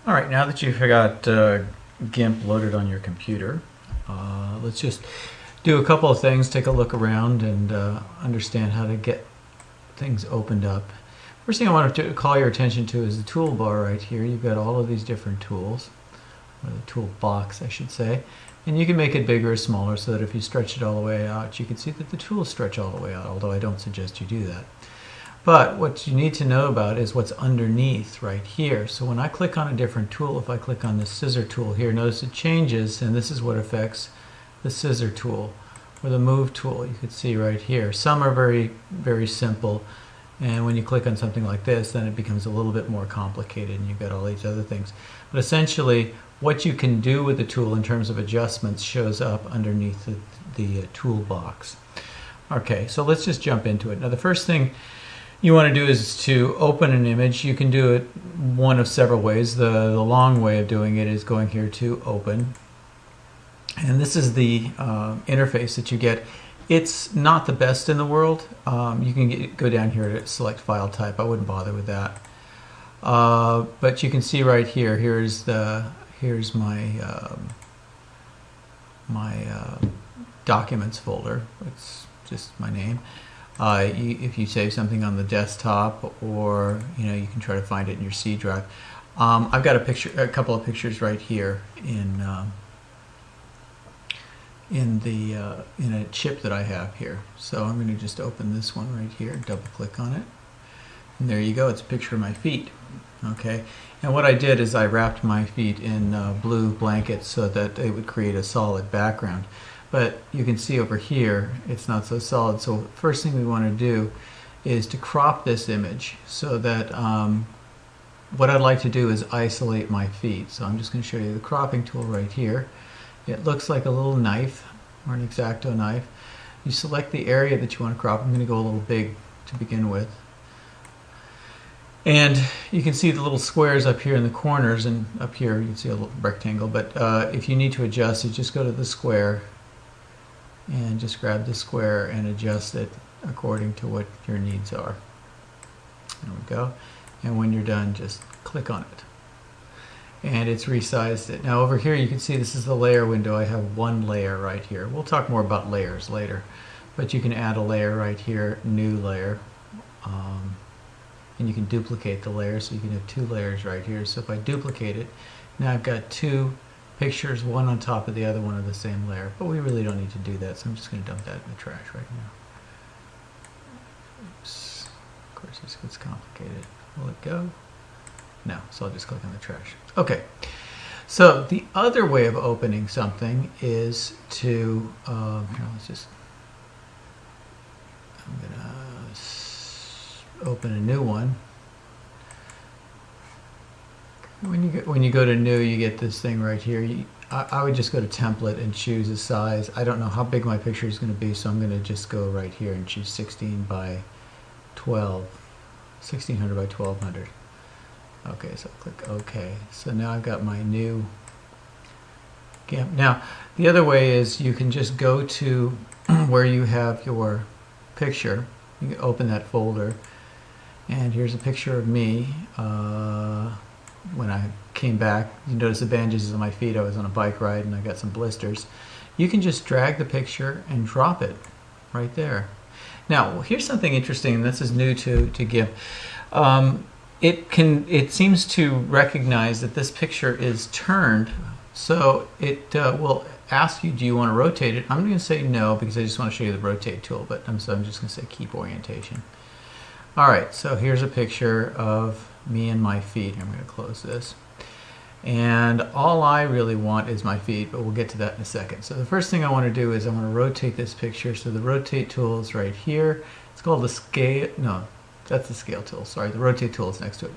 All right, now that you've got GIMP loaded on your computer, let's just do a couple of things, take a look around and understand how to get things opened up. First thing I want to call your attention to is the toolbar right here. You've got all of these different tools, or the toolbox I should say, and you can make it bigger or smaller so that if you stretch it all the way out, you can see that the tools stretch all the way out, although I don't suggest you do that. But what you need to know about is what's underneath right here. So when I click on a different tool, if I click on the scissor tool here, notice it changes, and this is what affects the scissor tool or the move tool. You can see right here. Some are very, very simple, and when you click on something like this, then it becomes a little bit more complicated, and you've got all these other things. But essentially, what you can do with the tool in terms of adjustments shows up underneath the toolbox. Okay, so let's just jump into it. Now, the first thing you want to do is to open an image. You can do it one of several ways. The long way of doing it is going here to open, and this is the interface that you get. It's not the best in the world. You can go down here to select file type. I wouldn't bother with that, but you can see right here. Here's my documents folder. It's just my name. If you save something on the desktop, or you can try to find it in your C drive. I've got a couple of pictures right here in a chip that I have here. So I'm going to just open this one right here, double click on it, and there you go. It's a picture of my feet. Okay, and what I did is I wrapped my feet in blue blankets so that it would create a solid background. But you can see over here it's not so solid. So first thing we want to do is to crop this image so that what I'd like to do is isolate my feet. So I'm just going to show you the cropping tool right here. It looks like a little knife or an X-Acto knife. You select the area that you want to crop. I'm going to go a little big to begin with. And you can see the little squares up here in the corners, and up here you can see a little rectangle. But if you need to adjust, you just go to the square and just grab the square and adjust it according to what your needs are. There we go. And when you're done, just click on it. And it's resized it. Now over here you can see this is the layer window. I have one layer right here. We'll talk more about layers later. But you can add a layer right here, new layer. And you can duplicate the layer, so you can have two layers right here. So if I duplicate it, now I've got two pictures, one on top of the other one of the same layer, but we really don't need to do that, so I'm just going to dump that in the trash right now. Oops. Of course this gets complicated. Will it go? No, so I'll just click on the trash. Okay, so the other way of opening something is to, here, let's just, I'm going to open a new one. When you go to new, you get this thing right here. I would just go to template and choose a size. I don't know how big my picture is going to be, so I'm going to just go right here and choose 16 by 12, 1600 by 1200. Okay, so click OK. So now I've got my new GIMP. Now, the other way is you can just go to where you have your picture. You can open that folder, and here's a picture of me. When I came back, you notice the bandages on my feet. I was on a bike ride and I got some blisters. You can just drag the picture and drop it right there. Now, here's something interesting, and this is new to GIMP. It seems to recognize that this picture is turned, so it will ask you, do you want to rotate it? I'm going to say no, because I just want to show you the rotate tool, but so I'm just going to say keep orientation. All right, so here's a picture of me and my feet. I'm going to close this. And all I really want is my feet, but we'll get to that in a second. So the first thing I want to do is I want to rotate this picture. So the rotate tool is right here. It's called the scale, no, that's the scale tool. Sorry, the rotate tool is next to it.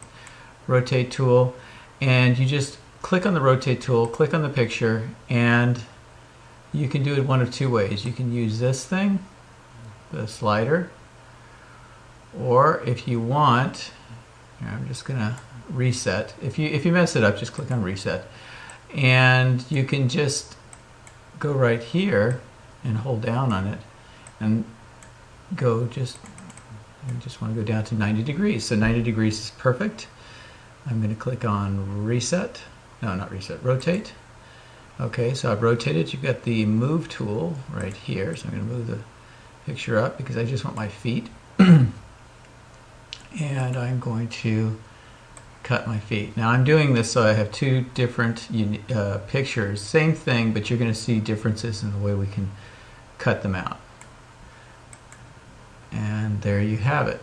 Rotate tool, and you just click on the rotate tool, click on the picture, and you can do it one of two ways. You can use this thing, the slider, or if you want, I'm just going to reset. If you mess it up, just click on reset. And you can just go right here and hold down on it and go I just want to go down to 90 degrees. So 90 degrees is perfect. I'm going to click on reset. No, not reset, rotate. Okay, so I've rotated. You've got the move tool right here. So I'm going to move the picture up because I just want my feet. And I'm going to cut my feet. Now I'm doing this so I have two different pictures. Same thing, but you're going to see differences in the way we can cut them out. And there you have it.